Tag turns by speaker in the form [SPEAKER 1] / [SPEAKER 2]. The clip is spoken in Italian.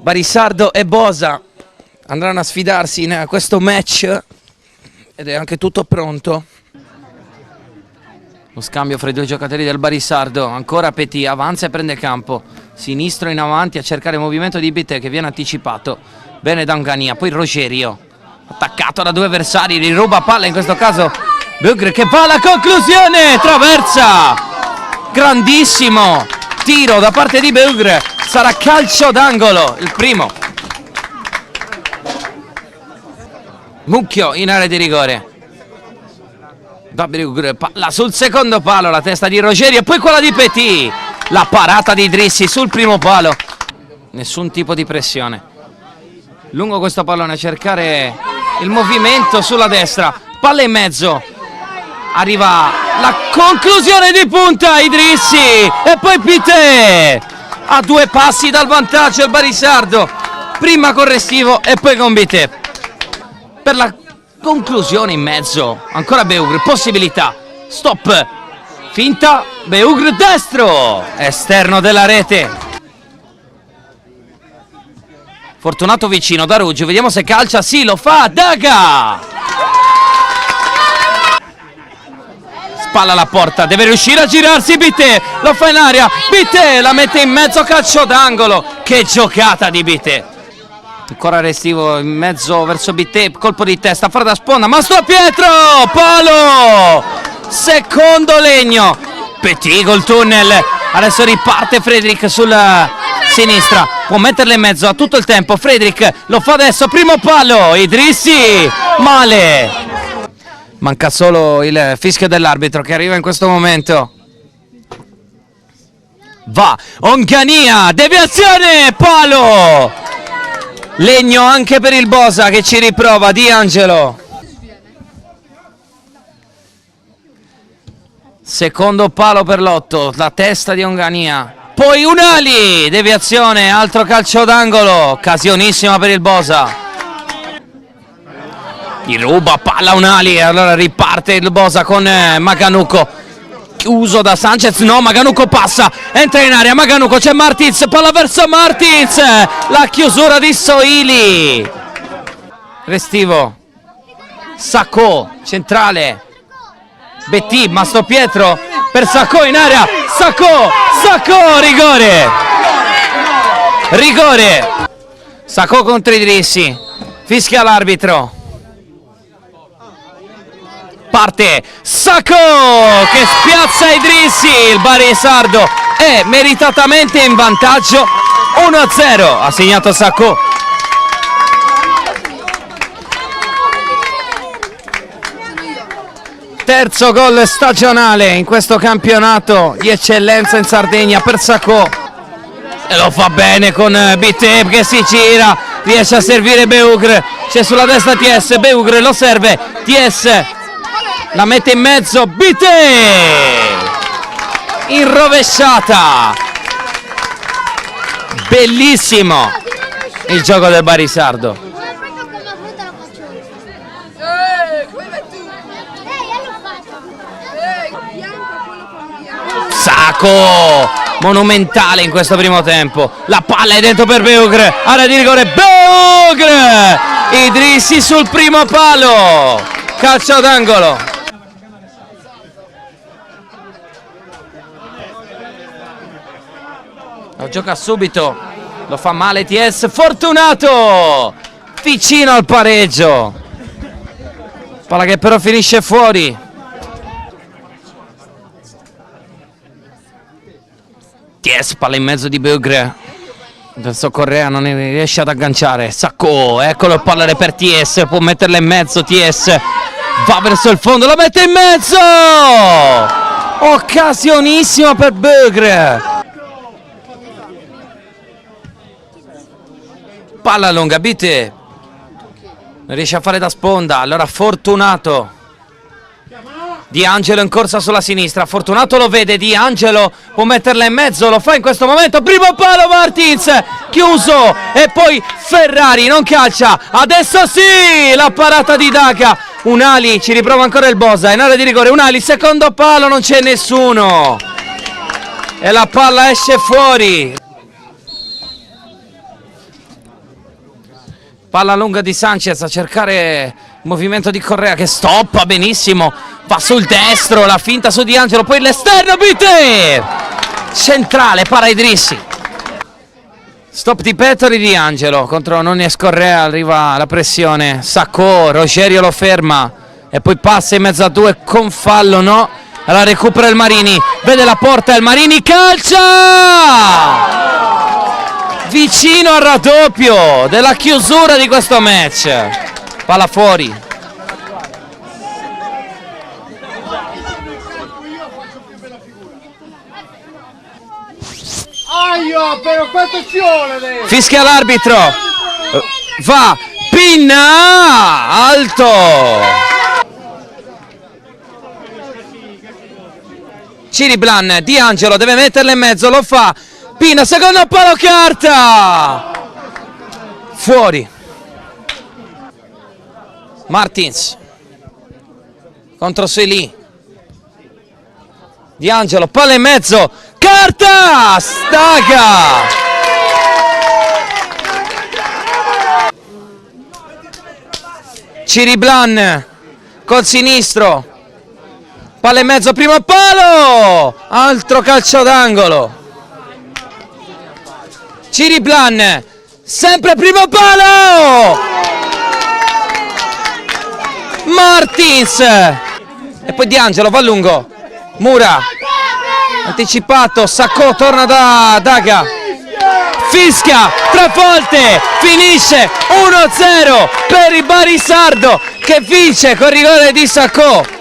[SPEAKER 1] Barisardo e Bosa andranno a sfidarsi in questo match ed è anche tutto pronto. Lo scambio fra i due giocatori del Barisardo, ancora Petit, avanza e prende campo, sinistro in avanti a cercare il movimento di Bité che viene anticipato, bene da Ongania, poi Rogerio, attaccato da due avversari, riruba palla in questo caso, Beugre che va alla conclusione, traversa, grandissimo tiro da parte di Beugre, sarà calcio d'angolo, il primo. Mucchio in area di rigore. Palla sul secondo palo, la testa di Rogerio e poi quella di Petit, la parata di Idrissi sul primo palo, nessun tipo di pressione, lungo questo pallone a cercare il movimento sulla destra, palla in mezzo, arriva la conclusione di punta, Idrissi e poi Petit, a due passi dal vantaggio il Barisardo, prima con Restivo e poi con Bité, per la conclusione in mezzo, ancora Beugre, possibilità, stop, finta, Beugre destro, esterno della rete. Fortunato vicino da Ruggio, vediamo se calcia, sì lo fa, Daga! Spalla alla porta, deve riuscire a girarsi Bité, lo fa in aria, Bité la mette in mezzo, calcio d'angolo, che giocata di Bité. Ancora Restivo in mezzo verso Bité, colpo di testa, fare da sponda, Mastro Pietro, palo, secondo legno, Petit col tunnel, adesso riparte Frederick sulla sinistra, può metterla in mezzo, ha tutto il tempo, Frederick lo fa adesso, primo palo, Idrissi, male, manca solo il fischio dell'arbitro che arriva in questo momento. Va, Ongania, deviazione, palo! Legno anche per il Bosa che ci riprova, Di Angelo. Secondo palo per l'8, la testa di Ongania. Poi Unali, deviazione, altro calcio d'angolo, occasionissima per il Bosa. Gli ruba palla Unali e allora riparte il Bosa con Maganuco. Chiuso da Sanchez, no, Maganuco passa, entra in area, Maganuco, c'è Martins, palla verso Martins, la chiusura di Soili. Restivo, Sacco, centrale, Bettì, Mastro Pietro per Sacco in area, Sacco, rigore, Sacco contro Idrissi, fischia l'arbitro. Parte Sacco che spiazza Idrissi, il Barisardo è meritatamente in vantaggio, 1-0, ha segnato Sacco. Terzo gol stagionale in questo campionato di eccellenza in Sardegna per Sacco e lo fa bene con Bité che si gira, riesce a servire Beugre, c'è sulla destra TS, Beugre lo serve, TS la mette in mezzo, Bité in rovesciata, bellissimo il gioco del Barisardo. Sacco monumentale in questo primo tempo, la palla è dentro per Beugre, area di rigore, Beugre, Idrissi sul primo palo, calcio d'angolo. Lo gioca subito, lo fa male TS, Fortunato vicino al pareggio, palla che però finisce fuori. TS, palla in mezzo di Beugre, adesso Correa non riesce ad agganciare, Sacco, eccolo il pallone per TS, può metterla in mezzo, TS va verso il fondo, la mette in mezzo, occasionissima per Beugre. Palla lunga, Bité non riesce a fare da sponda, allora Fortunato, Di Angelo in corsa sulla sinistra, Fortunato lo vede, Di Angelo può metterla in mezzo, lo fa in questo momento, primo palo Martins, chiuso e poi Ferrari non calcia, adesso sì, la parata di Daga, Unali, ci riprova ancora il Bosa, in area di rigore, Unali, secondo palo, non c'è nessuno e la palla esce fuori. Palla lunga di Sanchez a cercare il movimento di Correa che stoppa benissimo, va sul destro, la finta su Di Angelo, poi l'esterno, Bitter! Centrale, para Idrissi. Stop di Pettori, Di Angelo contro Nunez Correa, arriva la pressione, Sacco, Rogerio lo ferma e poi passa in mezzo a due con fallo, no? Allora recupera il Marini, vede la porta, il Marini calcia! Vicino al raddoppio della chiusura di questo match. Palla fuori.
[SPEAKER 2] Però quanto ci vuole?
[SPEAKER 1] Fischia l'arbitro. Va Pinna, alto. Ciriblan, Di Angelo deve metterla in mezzo, lo fa. Pinna, secondo palo, carta. Fuori. Martins contro Sueli. Di Angelo, palla in mezzo, carta, Staga. Ciriblan col sinistro, palla in mezzo, primo palo, altro calcio d'angolo. Ciriblan, sempre primo palo, Martins e poi Di Angelo va lungo, Mura anticipato, Sacco torna da Daga, fischia 3 volte, finisce 1-0 per il Barisardo che vince con rigore di Sacco.